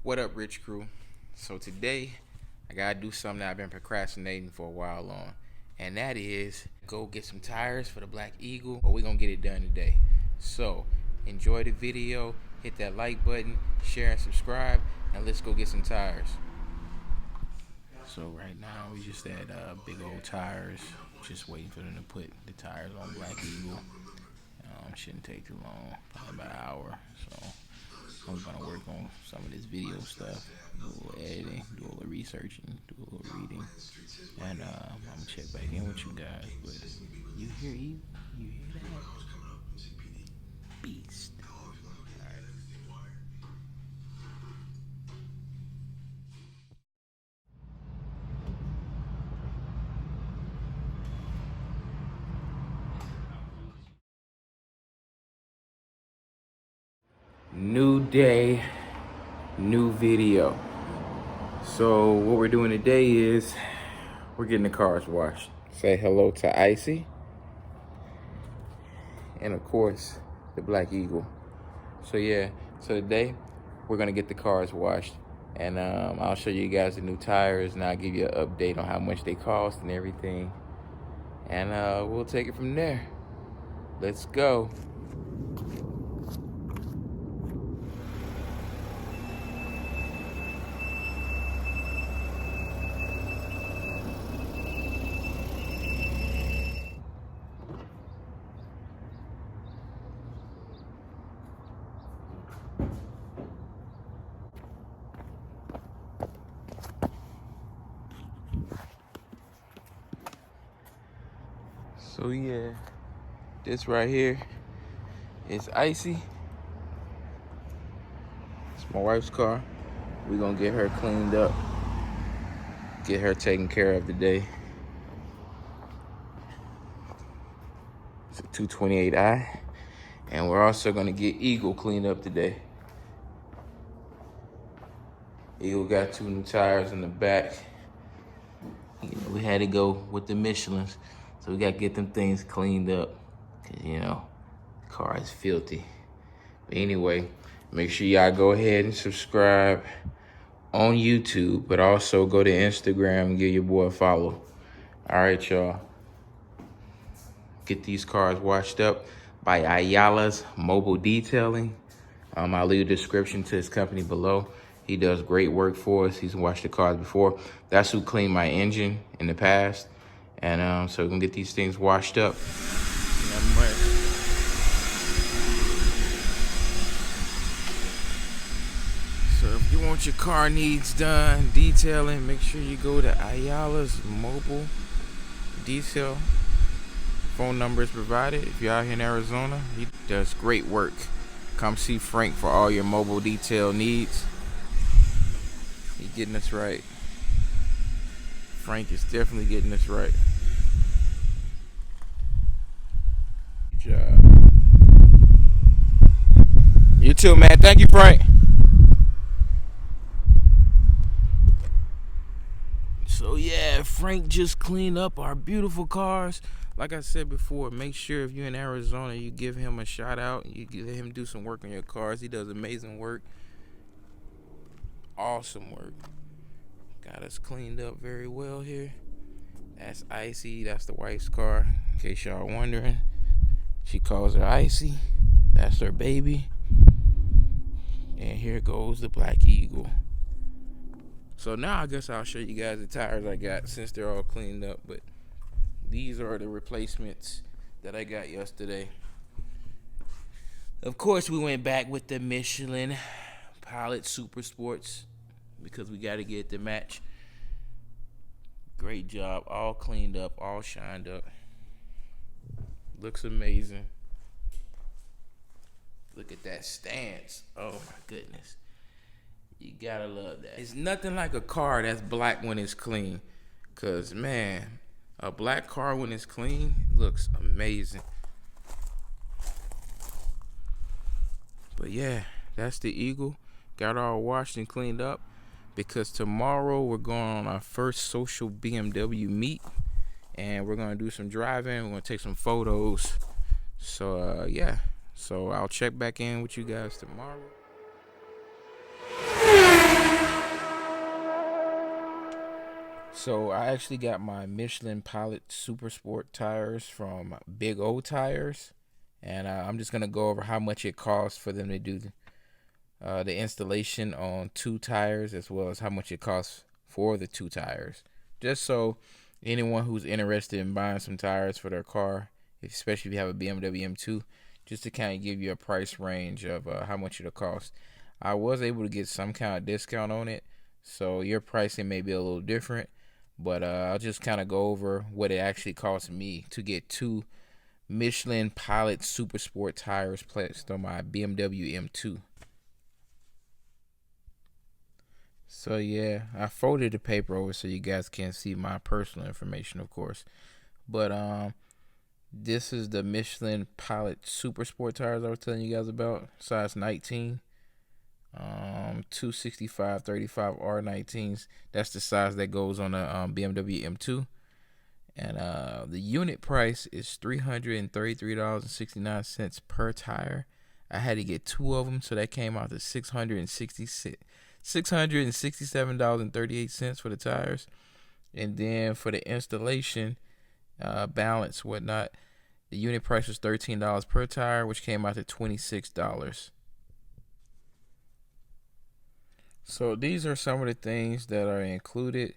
What up, Rich Crew? So today, I gotta do something that I've been procrastinating for a while on, and that is go get some tires for the Black Eagle, but we're gonna get it done today. So, enjoy the video, hit that like button, share and subscribe, and let's go get some tires. So right now, we just at Big Old Tires, just waiting for them to put the tires on Black Eagle. Shouldn't take too long, probably about an hour. So I'm gonna work on some of this video stuff, do a little editing, do a little researching, do a little reading, and I'm gonna check back in with you guys. But you hear Eve? You hear that? Beast. New day, new video. So what we're doing today is we're getting the cars washed. Say hello to Icy, and of course the Black Eagle. So yeah, so today we're gonna get the cars washed, and I'll show you guys the new tires, and I'll give you an update on how much they cost and everything, and we'll take it from there. Let's go. So yeah, this right here is Icy. It's my wife's car. We're gonna get her cleaned up, get her taken care of today. It's a 228i. And we're also gonna get Eagle cleaned up today. Eagle got 2 new tires in the back. We had to go with the Michelins, so we gotta get them things cleaned up, cause the car is filthy. But anyway, make sure y'all go ahead and subscribe on YouTube, but also go to Instagram and give your boy a follow. All right, y'all. Get these cars washed up by Ayala's Mobile Detailing. I'll leave a description to his company below. He does great work for us. He's washed the cars before. That's who cleaned my engine in the past. And so we're gonna get these things washed up. So if you want your car needs done, detailing, make sure you go to Ayala's Mobile Detail. Phone number is provided. If you're out here in Arizona, he does great work. Come see Frank for all your mobile detail needs. He's getting us right. Frank is definitely getting us right. Good job. You too, man. Thank you, Frank. So yeah, Frank just cleaned up our beautiful cars. Like I said before, make sure if you're in Arizona, you give him a shout out. You let him do some work on your cars. He does amazing work. Awesome work. Got us cleaned up very well here. That's Icy. That's the wife's car. In case y'all wondering, she calls her Icy. That's her baby. And here goes the Black Eagle. So now I guess I'll show you guys the tires I got since they're all cleaned up. But these are the replacements that I got yesterday. Of course, we went back with the Michelin Pilot Super Sports because we got to get the match. Great job. All cleaned up, all shined up. Looks amazing. Look at that stance. Oh, my goodness. You got to love that. It's nothing like a car that's black when it's clean. Because, man, a black car when it's clean looks amazing. But yeah, that's the Eagle. Got all washed and cleaned up because tomorrow we're going on our first social BMW meet, and we're gonna do some driving. We're gonna take some photos. So yeah, so I'll check back in with you guys tomorrow. So I actually got my Michelin Pilot Super Sport tires from Big O Tires, and I'm just gonna go over how much it costs for them to do the installation on 2 tires, as well as how much it costs for the 2 tires, just so anyone who's interested in buying some tires for their car, especially if you have a BMW M2, just to kind of give you a price range of how much it'll cost. I was able to get some kind of discount on it, so your pricing may be a little different, but I'll just kind of go over what it actually cost me to get 2 Michelin Pilot Super Sport tires placed on my BMW M2. So yeah, I folded the paper over so you guys can see my personal information, of course. But this is the Michelin Pilot Super Sport tires I was telling you guys about, size 19. 265 35 R19s. That's the size that goes on a BMW M2. And the unit price is $333.69 per tire. I had to get 2 of them, so that came out to $667.38 for the tires. And then for the installation, balance, whatnot, the unit price was $13 per tire, which came out to $26. So these are some of the things that are included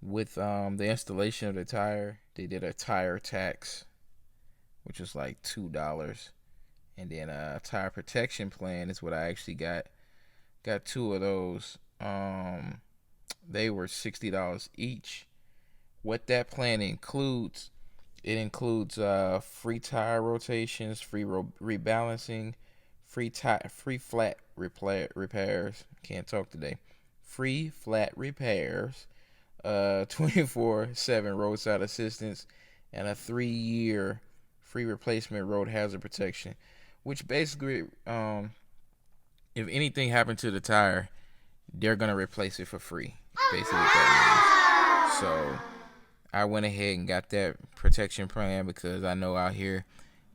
with the installation of the tire. They did a tire tax, which was like $2, and then a tire protection plan is what I actually got. Got 2 of those. They were $60 each. What that plan includes, it includes free tire rotations, free rebalancing, free flat repairs. Can't talk today. Free flat repairs, 24/7 roadside assistance, and a 3-year free replacement road hazard protection. Which basically, if anything happened to the tire, they're gonna replace it for free. Basically, what that means. So I went ahead and got that protection plan because I know out here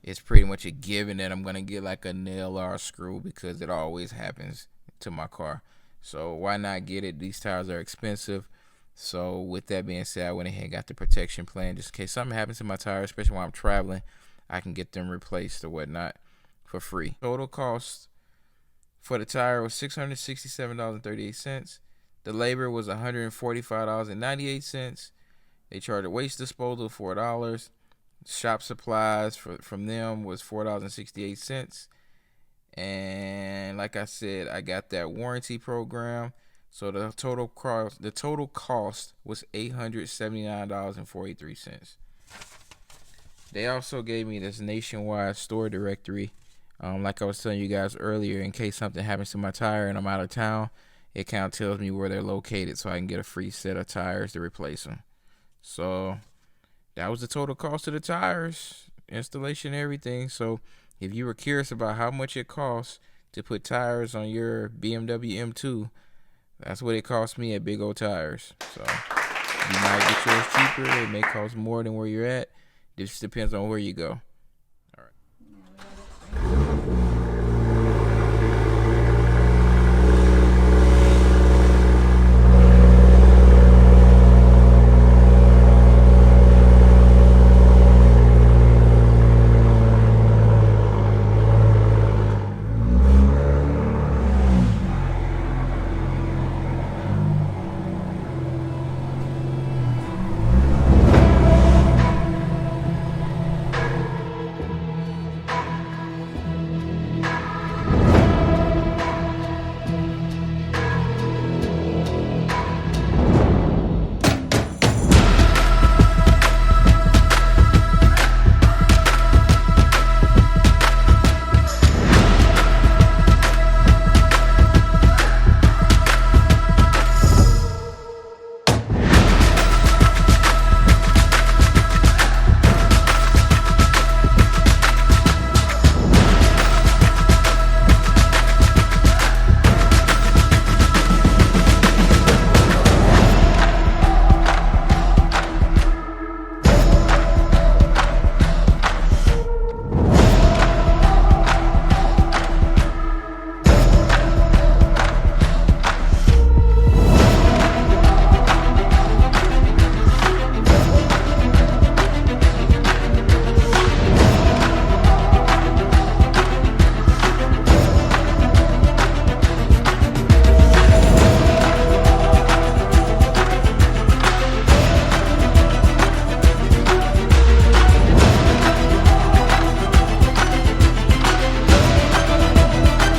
it's pretty much a given that I'm gonna get like a nail or a screw, because it always happens to my car. So why not get it? These tires are expensive. So with that being said, I went ahead and got the protection plan just in case something happens to my tires, especially when I'm traveling. I can get them replaced or whatnot for free. Total cost for the tire was $667.38. The labor was $145.98. They charged a waste disposal $4. Shop supplies from them was $4.68. And like I said, I got that warranty program. So the total cost was $879.43. They also gave me this nationwide store directory. Like I was telling you guys earlier, in case something happens to my tire and I'm out of town, it kind of tells me where they're located so I can get a free set of tires to replace them. So that was the total cost of the tires, installation, everything. So if you were curious about how much it costs to put tires on your BMW M2, that's what it cost me at Big O Tires. So you might get yours cheaper. It may cost more than where you're at. This depends on where you go.